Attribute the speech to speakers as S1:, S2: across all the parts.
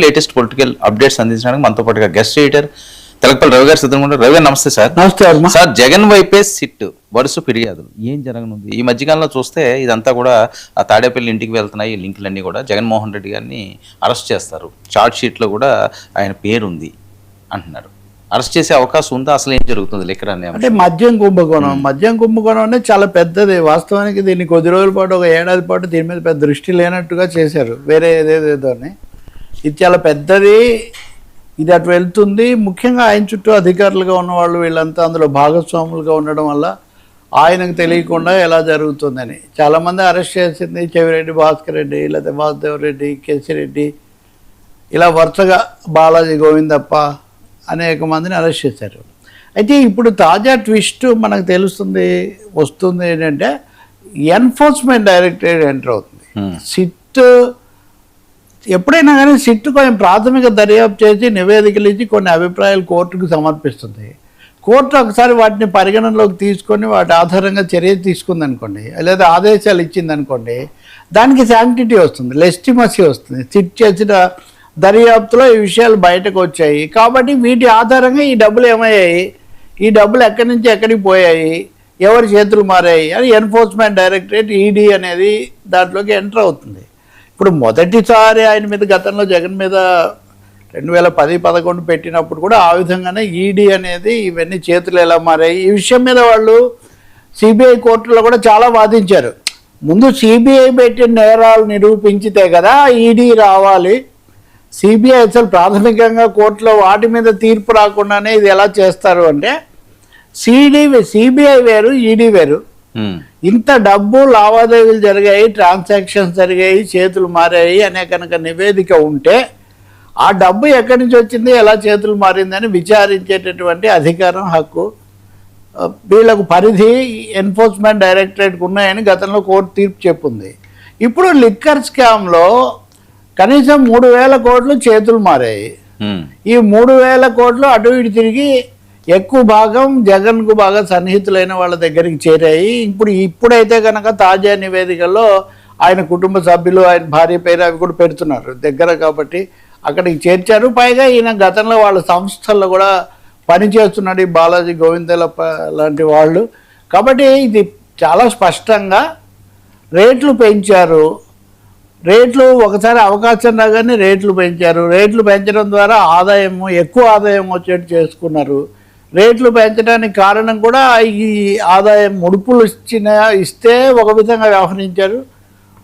S1: Latest political updates అందించడానికి మనతో పాటుగా గెస్ట్ ఎడిటర్ తెలకపల్లి రవి గారు సిద్ధంగా ఉంటారు. రవి గారు నమస్తే సార్.
S2: నమస్తే
S1: సార్, జగన్ వైపే సిట్ వరుస ఫిర్యాదులు ఏం జరగనుంది? ఈ మధ్యకాలంలో చూస్తే ఇదంతా కూడా ఆ తాడేపల్లి ఇంటికి వెళ్తున్నాయి. ఈ లింకులన్నీ కూడా జగన్మోహన్ రెడ్డి గారిని అరెస్ట్ చేస్తారు, చార్జ్ షీట్లో కూడా ఆయన పేరు ఉంది అంటున్నారు. అరెస్ట్ చేసే అవకాశం ఉందా? అసలు ఏం జరుగుతుంది లెక్కర
S2: అంటే మద్యం కుంభకోణం అనేది చాలా పెద్దది. వాస్తవానికి దీన్ని కొద్ది రోజుల పాటు, ఒక ఏడాది పాటు దీని మీద పెద్ద దృష్టి లేనట్టుగా చేశారు, వేరే ఏదేదో అని. ఇది చాలా పెద్దది, ఇది అటు వెళ్తుంది. ముఖ్యంగా ఆయన చుట్టూ అధికారులుగా ఉన్నవాళ్ళు వీళ్ళంతా అందులో భాగస్వాములుగా ఉండడం వల్ల ఆయనకు తెలియకుండా ఎలా జరుగుతుందని చాలామంది అరెస్ట్ చేసింది. చెవిరెడ్డి భాస్కర్ రెడ్డి, లేకపోతే వాసుదేవ్ రెడ్డి, కేసిరెడ్డి, ఇలా వరుసగా బాలాజీ గోవిందప్ప అనేక మందిని అరెస్ట్ చేశారు. అయితే ఇప్పుడు తాజా ట్విస్ట్ మనకు వస్తుంది ఏంటంటే ఎన్ఫోర్స్మెంట్ డైరెక్టరేట్ ఎంటర్ అవుతుంది. సిట్ ఎప్పుడైనా కానీ సిట్ కొంచెం ప్రాథమిక దర్యాప్తు చేసి నివేదికలు ఇచ్చి కొన్ని అభిప్రాయాలు కోర్టుకు సమర్పిస్తుంది. కోర్టు ఒకసారి వాటిని పరిగణనలోకి తీసుకొని వాటి ఆధారంగా చర్య తీసుకుందనుకోండి, లేదా ఆదేశాలు ఇచ్చిందనుకోండి, దానికి శాంక్టిటీ వస్తుంది, లెజిటిమసీ వస్తుంది. సిట్ చేసిన దర్యాప్తులో ఈ విషయాలు బయటకు వచ్చాయి కాబట్టి వీటి ఆధారంగా ఈ డబ్బులు ఏమయ్యాయి, ఈ డబ్బులు ఎక్కడి నుంచి ఎక్కడికి పోయాయి, ఎవరి చేతులు మారాయి అని ఎన్ఫోర్స్మెంట్ డైరెక్టరేట్ ఈడీ అనేది దాంట్లోకి ఎంటర్ అవుతుంది. ఇప్పుడు మొదటిసారి ఆయన మీద గతంలో జగన్ మీద 2010-11 పెట్టినప్పుడు కూడా ఆ విధంగానే ఈడీ అనేది ఇవన్నీ చేతులు ఎలా మారాయి ఈ విషయం మీద వాళ్ళు సిబిఐ కోర్టులో కూడా చాలా వాదించారు. ముందు సిబిఐ పెట్టిన నేరాలు నిరూపించితే కదా ఈడీ రావాలి. సిబిఐ అసలు ప్రాథమికంగా కోర్టులో వాటి మీద తీర్పు రాకుండానే ఇది ఎలా చేస్తారు అంటే సిబిఐ వేరు, ఈడీ వేరు. ఇంత డబ్బు లావాదేవీలు జరిగాయి, ట్రాన్సాక్షన్స్ జరిగాయి, చేతులు మారాయి అనే కనుక నివేదిక ఉంటే ఆ డబ్బు ఎక్కడి నుంచి వచ్చింది, ఎలా చేతులు మారిందని విచారించేటటువంటి అధికారం, హక్కు వీళ్ళకు పరిధి ఎన్ఫోర్స్మెంట్ డైరెక్టరేట్కి ఉన్నాయని గతంలో కోర్టు తీర్పు చెప్పింది. ఇప్పుడు లిక్కర్ స్కామ్లో కనీసం 3,000 కోట్లు చేతులు మారాయి. ఈ 3,000 కోట్లు అటు ఇటు తిరిగి ఎక్కువ భాగం జగన్కు బాగా సన్నిహితులైన వాళ్ళ దగ్గరికి చేరాయి. ఇప్పుడైతే కనుక తాజా నివేదికల్లో ఆయన కుటుంబ సభ్యులు, ఆయన భార్య పేరు అవి కూడా పెడుతున్నారు దగ్గర కాబట్టి అక్కడికి చేర్చారు. పైగా ఈయన గతంలో వాళ్ళ సంస్థల్లో కూడా పనిచేస్తున్నాడు, ఈ బాలాజీ గోవిందలప్ప లాంటి వాళ్ళు. కాబట్టి ఇది చాలా స్పష్టంగా రేట్లు పెంచారు. రేట్లు ఒకసారి అవకాశం రాగానే రేట్లు పెంచారు. రేట్లు పెంచడం ద్వారా ఎక్కువ ఆదాయం వచ్చేట్టు చేసుకున్నారు. రేట్లు పెంచడానికి కారణం కూడా ఈ ఆదాయం ముడుపులు ఇస్తే ఒక విధంగా వ్యవహరించారు,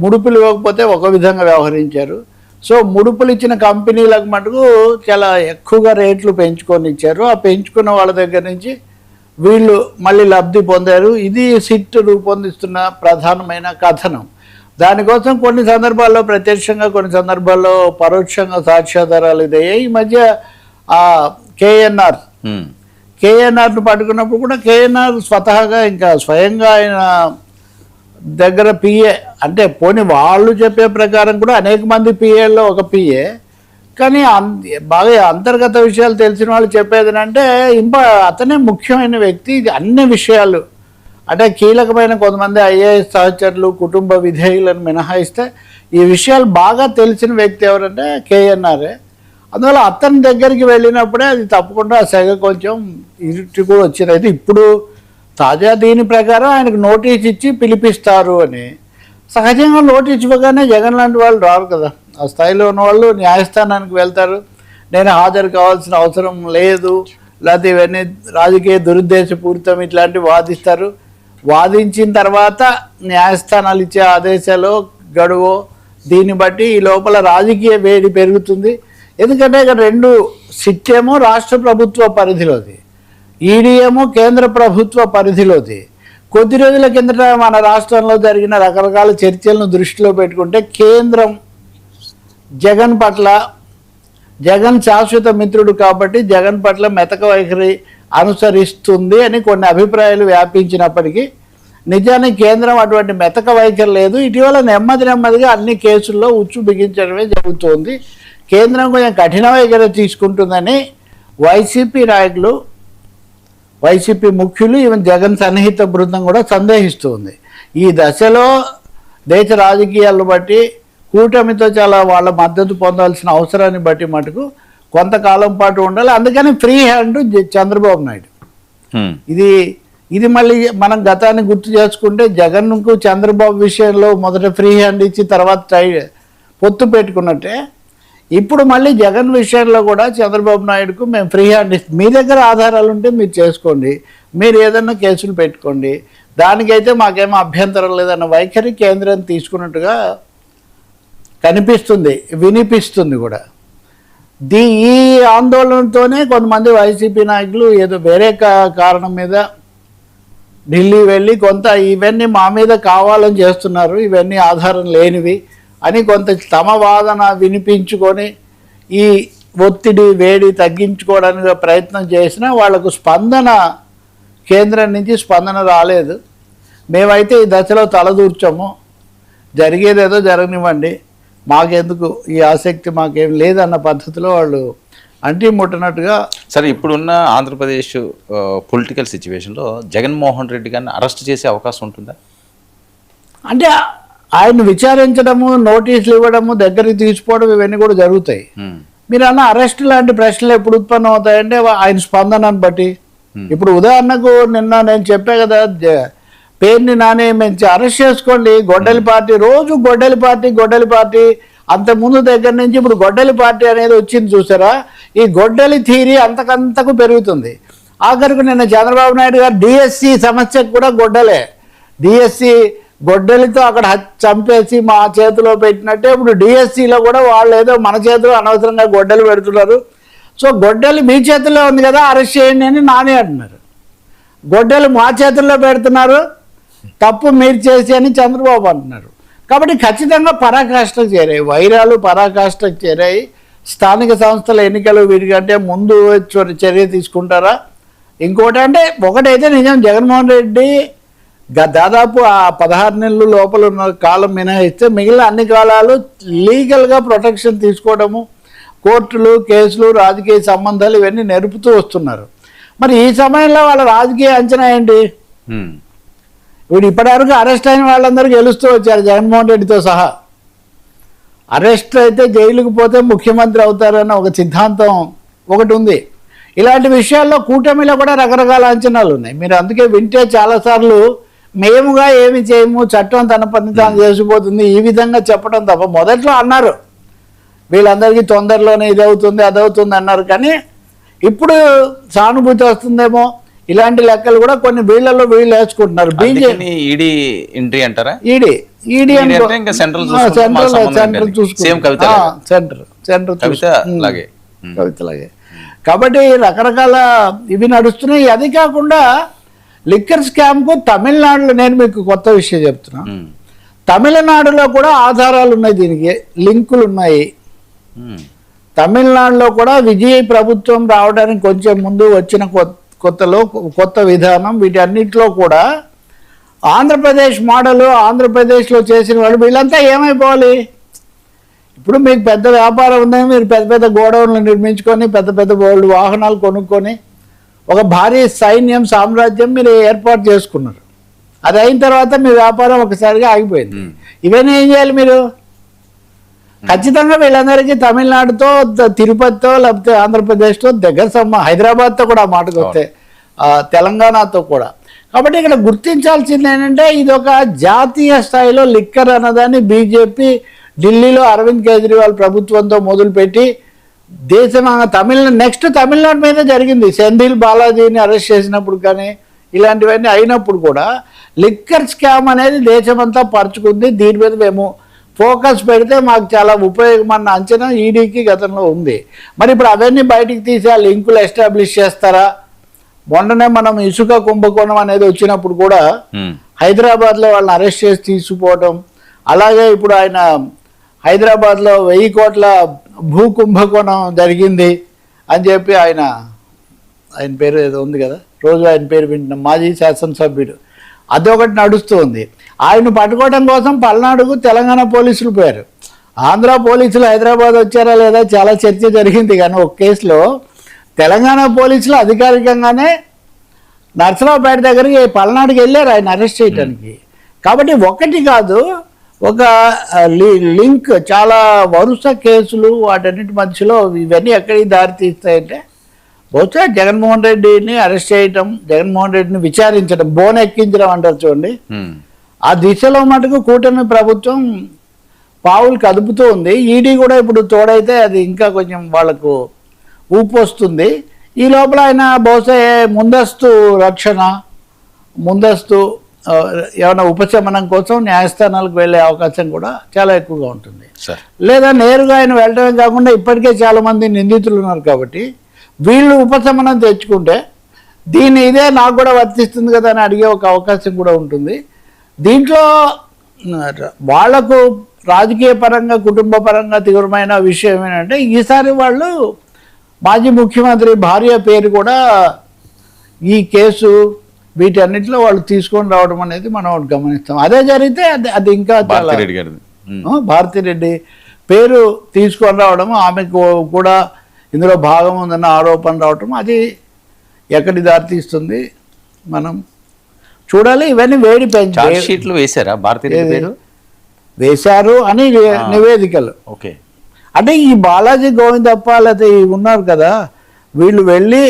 S2: ముడుపులు ఇవ్వకపోతే ఒక విధంగా వ్యవహరించారు. సో ముడుపులు ఇచ్చిన కంపెనీలకు మటుకు చాలా ఎక్కువగా రేట్లు పెంచుకొని ఇచ్చారు. ఆ పెంచుకున్న వాళ్ళ దగ్గర నుంచి వీళ్ళు మళ్ళీ లబ్ధి పొందారు. ఇది సిట్ రూపొందిస్తున్న ప్రధానమైన కథనం. దానికోసం కొన్ని సందర్భాల్లో ప్రత్యక్షంగా, కొన్ని సందర్భాల్లో పరోక్షంగా సాక్ష్యాధారాలు ఇదయ్యాయి. ఈ మధ్య ఆ కేఎన్ఆర్ను పట్టుకున్నప్పుడు కూడా కేఎన్ఆర్ స్వతహాగా ఇంకా స్వయంగా ఆయన దగ్గర పిఏ అంటే పోనీ వాళ్ళు చెప్పే ప్రకారం కూడా అనేక మంది పిఏల్లో ఒక పిఏ, కానీ బాగా అంతర్గత విషయాలు తెలిసిన వాళ్ళు చెప్పేది అంటే అతనే ముఖ్యమైన వ్యక్తి. అన్ని విషయాలు అంటే కీలకమైన కొంతమంది ఐఏఎస్ సహచరులు, కుటుంబ విధేయులను మినహాయిస్తే ఈ విషయాలు బాగా తెలిసిన వ్యక్తి ఎవరంటే కేఎన్ఆరే. అందువల్ల అతని దగ్గరికి వెళ్ళినప్పుడే అది తప్పకుండా ఆ సెగ కొంచెం ఇరుటి కూడా వచ్చింది. అయితే ఇప్పుడు తాజా దీని ప్రకారం ఆయనకు నోటీస్ ఇచ్చి పిలిపిస్తారు అని. సహజంగా నోటీస్ ఇవ్వగానే జగన్ లాంటి వాళ్ళు రారు కదా, ఆ స్థాయిలో ఉన్నవాళ్ళు న్యాయస్థానానికి వెళ్తారు. నేను హాజరు కావాల్సిన అవసరం లేదు, లేకపోతే ఇవన్నీ రాజకీయ దురుద్దేశపూరితం ఇట్లాంటివి వాదిస్తారు. వాదించిన తర్వాత న్యాయస్థానాలు ఇచ్చే ఆదేశాలు, గడువు, దీన్ని బట్టి ఈ లోపల రాజకీయ వేడి పెరుగుతుంది. ఎందుకంటే ఇక్కడ రెండు సిట్ ఏమో రాష్ట్ర ప్రభుత్వ పరిధిలోది, ఈడీ ఏమో కేంద్ర ప్రభుత్వ పరిధిలోది. కొద్ది రోజుల కిందట మన రాష్ట్రంలో జరిగిన రకరకాల చర్చలను దృష్టిలో పెట్టుకుంటే కేంద్రం జగన్ శాశ్వత మిత్రుడు కాబట్టి జగన్ పట్ల మెతక వైఖరి అనుసరిస్తుంది అని కొన్ని అభిప్రాయాలు వ్యాపించినప్పటికీ నిజానికి కేంద్రం అటువంటి మెతక వైఖరి లేదు. ఇటీవల నెమ్మదిగా అన్ని కేసుల్లో ఉచ్చు బిగించడమే జరుగుతోంది. కేంద్రం కొంచెం కఠిన వైఖరి తీసుకుంటుందని వైసీపీ ముఖ్యులు, ఈవెన్ జగన్ సన్నిహిత బృందం కూడా సందేహిస్తుంది. ఈ దశలో దేశ రాజకీయాలను బట్టి కూటమితో చాలా వాళ్ళ మద్దతు పొందాల్సిన అవసరాన్ని బట్టి మటుకు కొంతకాలం పాటు ఉండాలి. అందుకని ఫ్రీ హ్యాండ్ చంద్రబాబు నాయుడు. ఇది మళ్ళీ మనం గతాన్ని గుర్తు చేసుకుంటే జగన్కు చంద్రబాబు విషయంలో మొదట ఫ్రీ హ్యాండ్ ఇచ్చి తర్వాత పొత్తు పెట్టుకున్నట్టే ఇప్పుడు మళ్ళీ జగన్ విషయంలో కూడా చంద్రబాబు నాయుడుకు మేము ఫ్రీ హ్యాండ్ ఇస్తాం, మీ దగ్గర ఆధారాలు ఉంటే మీరు చేసుకోండి, మీరు ఏదన్నా కేసులు పెట్టుకోండి, దానికైతే మాకేమో అభ్యంతరం లేదన్న వైఖరి కేంద్రం తీసుకున్నట్టుగా కనిపిస్తుంది, వినిపిస్తుంది కూడా. ఈ ఆందోళనతోనే కొంతమంది వైసీపీ నాయకులు ఏదో వేరే కారణం మీద ఢిల్లీ వెళ్ళి కొంత ఇవన్నీ మా మీద కావాలని చేస్తున్నారు, ఇవన్నీ ఆధారం లేనివి అని కొంత తమ వాదన వినిపించుకొని ఈ ఒత్తిడి వేడి తగ్గించుకోవడానికి ప్రయత్నం చేసినా వాళ్లకు స్పందన కేంద్రం నుంచి స్పందన రాలేదు. మేమైతే ఈ దశలో తలదూర్చాము, జరిగేదేదో జరగనివ్వండి, మాకెందుకు ఈ ఆసక్తి మాకేం లేదన్న పద్ధతిలో వాళ్ళు అంటి ముట్టనట్టుగా.
S1: సరే, ఇప్పుడున్న ఆంధ్రప్రదేశ్ పొలిటికల్ సిచ్యువేషన్లో జగన్మోహన్ రెడ్డి గారిని అరెస్ట్ చేసే అవకాశం ఉంటుందా?
S2: అంటే ఆయన విచారించడము, నోటీసులు ఇవ్వడము, దగ్గరికి తీసుకోవడం ఇవన్నీ కూడా జరుగుతాయి. మీరు అన్న అరెస్ట్ లాంటి ప్రశ్నలు ఎప్పుడు ఉత్పన్నం అవుతాయంటే ఆయన స్పందనను బట్టి. ఇప్పుడు ఉదాహరణకు నిన్న నేను చెప్పా కదా, పేరుని నాని మంచి అరెస్ట్ చేసుకోండి, గొడ్డలి పార్టీ, రోజు గొడ్డలి పార్టీ అంతకుముందు దగ్గర నుంచి ఇప్పుడు గొడ్డలి పార్టీ అనేది వచ్చింది చూసారా, ఈ గొడ్డలి థీరీ అంతకంతకు పెరుగుతుంది. ఆఖరికి నిన్న చంద్రబాబు నాయుడు గారు డిఎస్సి సమస్యకు కూడా గొడ్డలే, డిఎస్సి గొడ్డలితో అక్కడ చంపేసి మా చేతిలో పెట్టినట్టే ఇప్పుడు డిఎస్సిలో కూడా వాళ్ళు ఏదో మన చేతిలో అనవసరంగా గొడ్డలు పెడుతున్నారు. సో గొడ్డలి మీ చేతిలో ఉంది కదా అరెస్ట్ చేయండి అని నాని అంటున్నారు, గొడ్డలు మా చేతుల్లో పెడుతున్నారు, తప్పు మీరు చేసి అని చంద్రబాబు అంటున్నారు. కాబట్టి ఖచ్చితంగా పరాకాష్ఠకు చేరాయి, వైరాలు పరాకాష్ఠకు చేరాయి. స్థానిక సంస్థల ఎన్నికలు వీటికంటే ముందు చర్య తీసుకుంటారా? ఇంకోటి అంటే ఒకటైతే నిజం, జగన్మోహన్ రెడ్డి దాదాపు ఆ 16 నెలలు లోపల ఉన్న కాలం మినహాయిస్తే మిగిలిన అన్ని కాలాలు లీగల్గా ప్రొటెక్షన్ తీసుకోవడము, కోర్టులు, కేసులు, రాజకీయ సంబంధాలు ఇవన్నీ నెరుపుతూ వస్తున్నారు. మరి ఈ సమయంలో వాళ్ళ రాజకీయ అంచనా ఏంటి? ఇప్పుడు ఇప్పటివరకు అరెస్ట్ అయిన వాళ్ళందరూ గెలుస్తూ వచ్చారు జగన్మోహన్ రెడ్డితో సహా. అరెస్ట్ అయితే జైలుకు పోతే ముఖ్యమంత్రి అవుతారన్న ఒక సిద్ధాంతం ఒకటి ఉంది. ఇలాంటి విషయాల్లో కూటమిలో కూడా రకరకాల అంచనాలు ఉన్నాయి. మీరు అందుకే వింటే చాలాసార్లు మేముగా ఏమి చేయము, చట్టం తన పని తాను చేసిపోతుంది ఈ విధంగా చెప్పడం తప్ప, మొదట్లో అన్నారు వీళ్ళందరికీ తొందరలోనే ఇది అవుతుంది అదవుతుంది అన్నారు, కానీ ఇప్పుడు సానుభూతి వస్తుందేమో ఇలాంటి లెక్కలు కూడా కొన్ని వీళ్ళలో వీళ్ళు వేసుకుంటున్నారు. బీజేపీ
S1: ఈడీ ఎంట్రీ అంటారా?
S2: ఈడీ
S1: సెంట్రల్
S2: కవితలాగే. కాబట్టి రకరకాల ఇవి నడుస్తున్నాయి. అది కాకుండా లిక్కర్ స్కామ్కు తమిళనాడులో, నేను మీకు కొత్త విషయం చెప్తున్నా, తమిళనాడులో కూడా ఆధారాలు ఉన్నాయి, దీనికి లింకులు ఉన్నాయి. తమిళనాడులో కూడా విజయ్ ప్రభుత్వం రావడానికి కొంచెం ముందు వచ్చిన కొత్త విధానం, వీటన్నిటిలో కూడా ఆంధ్రప్రదేశ్ మోడలు, ఆంధ్రప్రదేశ్లో చేసిన వాళ్ళు వీళ్ళంతా ఏమైపోవాలి? ఇప్పుడు మీకు పెద్ద వ్యాపారం ఉందని మీరు పెద్ద పెద్ద గోడౌన్లు నిర్మించుకొని పెద్ద పెద్ద బోల్డ్ వాహనాలు కొనుక్కొని ఒక భారీ సైన్యం సామ్రాజ్యం మీరు ఏర్పాటు చేసుకున్నారు. అది అయిన తర్వాత మీ వ్యాపారం ఒకసారిగా ఆగిపోయింది. ఇవన్నీ ఏం చేయాలి మీరు? ఖచ్చితంగా వీళ్ళందరికీ తమిళనాడుతో, తిరుపతితో, లేకపోతే ఆంధ్రప్రదేశ్తో దగ్గర హైదరాబాద్తో కూడా మాటకు వస్తే తెలంగాణతో కూడా. కాబట్టి ఇక్కడ గుర్తించాల్సింది ఏంటంటే ఇది ఒక జాతీయ స్థాయిలో లిక్కర్ అన్నదాన్ని బీజేపీ ఢిల్లీలో అరవింద్ కేజ్రీవాల్ ప్రభుత్వంతో మొదలుపెట్టి దేశం నెక్స్ట్ తమిళనాడు మీద జరిగింది. సెంధిల్ బాలాజీని అరెస్ట్ చేసినప్పుడు కానీ ఇలాంటివన్నీ అయినప్పుడు కూడా లిక్కర్ స్కామ్ అనేది దేశమంతా పరుచుకుంది. దీని మీద మేము ఫోకస్ పెడితే మాకు చాలా ఉపయోగమన్న అంచనా ఈడీకి గతంలో ఉంది. మరి ఇప్పుడు అవన్నీ బయటికి తీసి ఆ లింకులు ఎస్టాబ్లిష్ చేస్తారా? మొన్ననే మనం ఇసుక కుంభకోణం అనేది వచ్చినప్పుడు కూడా హైదరాబాద్లో వాళ్ళని అరెస్ట్ చేసి తీసుకుపోవడం, అలాగే ఇప్పుడు ఆయన హైదరాబాద్లో 1000 కోట్ల భూ కుంభకోణం జరిగింది అని చెప్పి ఆయన పేరు ఏదో ఉంది కదా, రోజు ఆయన పేరు వింటున్నాం, మాజీ శాసనసభ్యుడు, అదొకటి నడుస్తూ ఉంది. ఆయన పట్టుకోవడం కోసం పల్నాడుకు తెలంగాణ పోలీసులు పోయారు. ఆంధ్ర పోలీసులు హైదరాబాద్ వచ్చారా లేదా చాలా చర్చ జరిగింది, కానీ ఒక కేసులో తెలంగాణ పోలీసులు అధికారికంగానే నర్సరావుపేట దగ్గరికి పల్నాడుకి వెళ్ళారు ఆయన అరెస్ట్ చేయడానికి. కాబట్టి ఒకటి కాదు, ఒక లింక్ చాలా వరుస కేసులు వాటన్నిటి మధ్యలో ఇవన్నీ ఎక్కడికి దారి తీస్తాయంటే బహుశా జగన్మోహన్ రెడ్డిని అరెస్ట్ చేయటం, జగన్మోహన్ రెడ్డిని విచారించడం, బోన్ ఎక్కించడం అంటారు చూడండి, ఆ దిశలో మటుకు కూటమి ప్రభుత్వం పావులు కదుపుతూ ఉంది. ఈడీ కూడా ఇప్పుడు తోడైతే అది ఇంకా కొంచెం వాళ్లకు ఊపు వస్తుంది. ఈ లోపల ఆయన బహుశా ముందస్తు రక్షణ, ముందస్తు ఏమైనా ఉపశమనం కోసం న్యాయస్థానాలకు వెళ్ళే అవకాశం కూడా చాలా ఎక్కువగా ఉంటుంది. లేదా నేరుగా ఆయన వెళ్ళడమే కాకుండా ఇప్పటికే చాలామంది నిందితులు ఉన్నారు కాబట్టి వీళ్ళు ఉపశమనం తెచ్చుకుంటే ఇదే నాకు కూడా వర్తిస్తుంది కదా అని అడిగే ఒక అవకాశం కూడా ఉంటుంది. దీంట్లో వాళ్లకు రాజకీయ పరంగా, కుటుంబ పరంగా తీవ్రమైన విషయం ఏంటంటే ఈసారి వాళ్ళు మాజీ ముఖ్యమంత్రి భార్య పేరు కూడా ఈ కేసు వీటన్నిటిలో వాళ్ళు తీసుకొని రావడం అనేది మనం గమనిస్తాం. అదే జరిగితే అది ఇంకా చాలా భారతిరెడ్డి పేరు తీసుకొని రావడం, ఆమెకు కూడా ఇందులో భాగం ఉందన్న ఆరోపణ రావటం, అది ఎక్కడి దారితీస్తుంది మనం చూడాలి. ఇవన్నీ వేడి
S1: షీట్లు వేశారా భారతీయ పేరు
S2: వేశారు అని నివేదికలు.
S1: ఓకే,
S2: అంటే ఈ బాలాజీ గోవిందప్ప లేకపోతే ఉన్నారు కదా, వీళ్ళు వెళ్ళి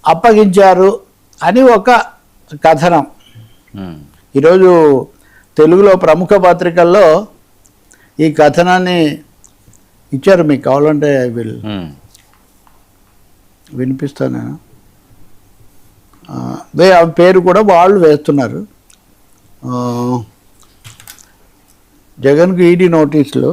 S2: అప్పగించారు అని ఒక కథనం. ఈరోజు తెలుగులో ప్రముఖ పత్రికల్లో ఈ కథనాన్ని ఇచ్చారు. మీకు కావాలంటే వీళ్ళు వినిపిస్తాను నేను. అదే ఆ పేరు కూడా వాళ్ళు వేస్తున్నారు. జగన్కు ఈడీ నోటీసులు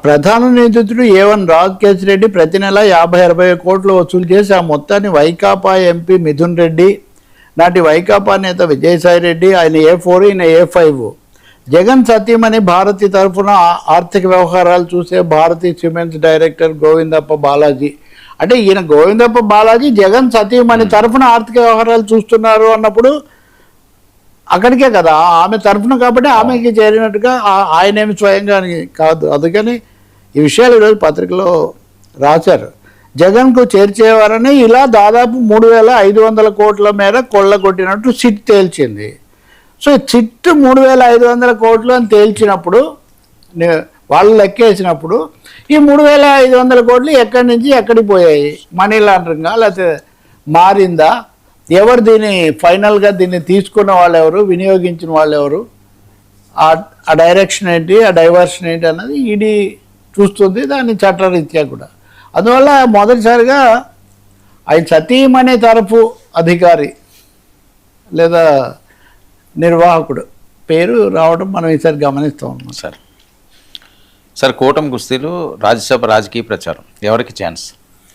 S2: ప్రధాన నిందితుడు A1 రాకేష్ రెడ్డి ప్రతి నెల 50-60 కోట్లు వసూలు చేసి ఆ మొత్తాన్ని వైకాపా ఎంపీ మిథున్ రెడ్డి, నాటి వైకాపా నేత విజయసాయి రెడ్డి, ఆయన A4 ఈయన A5, జగన్ సతీమణి భారతి తరఫున ఆర్థిక వ్యవహారాలు చూసే భారతీ సిమెంట్స్ డైరెక్టర్ గోవిందప్ప బాలాజీ. అంటే ఈయన గోవిందప్ప బాలాజీ జగన్ సతీమణి తరఫున ఆర్థిక వ్యవహారాలు చూస్తున్నారు అన్నప్పుడు అక్కడికే కదా ఆమె తరఫున, కాబట్టి ఆమెకి చేరినట్టుగా ఆయనేమి స్వయంగా కాదు. అందుకని ఈ విషయాలు ఈరోజు పత్రికలో రాశారు. జగన్కు చేర్చేవారని ఇలా దాదాపు 3,500 కోట్ల మేర కొల్లగొట్టినట్టు సిట్ తేల్చింది. సో సిట్ 3,500 కోట్లు అని తేల్చినప్పుడు, వాళ్ళు లెక్కేసినప్పుడు ఈ 3,500 కోట్లు ఎక్కడి నుంచి ఎక్కడికి పోయాయి? మనీ లాండరింగా లేకపోతే మారిందా? ఎవరు దీన్ని ఫైనల్గా దీన్ని తీసుకున్న వాళ్ళు ఎవరు, వినియోగించిన వాళ్ళు ఎవరు, ఆ డైరెక్షన్ ఏంటి, ఆ డైవర్షన్ ఏంటి అన్నది ఈడీ చూస్తుంది, దాని చట్టరీత్యా కూడా. అందువల్ల మొదటిసారిగా ఆయన సతీమణి తరఫు అధికారి లేదా నిర్వాహకుడు పేరు రావడం మనం ఈసారి గమనిస్తూ ఉన్నాం.
S1: సార్ కూటమి కుస్తీలు రాజ్యసభ రాజకీయ ప్రచారం ఎవరికి ఛాన్స్?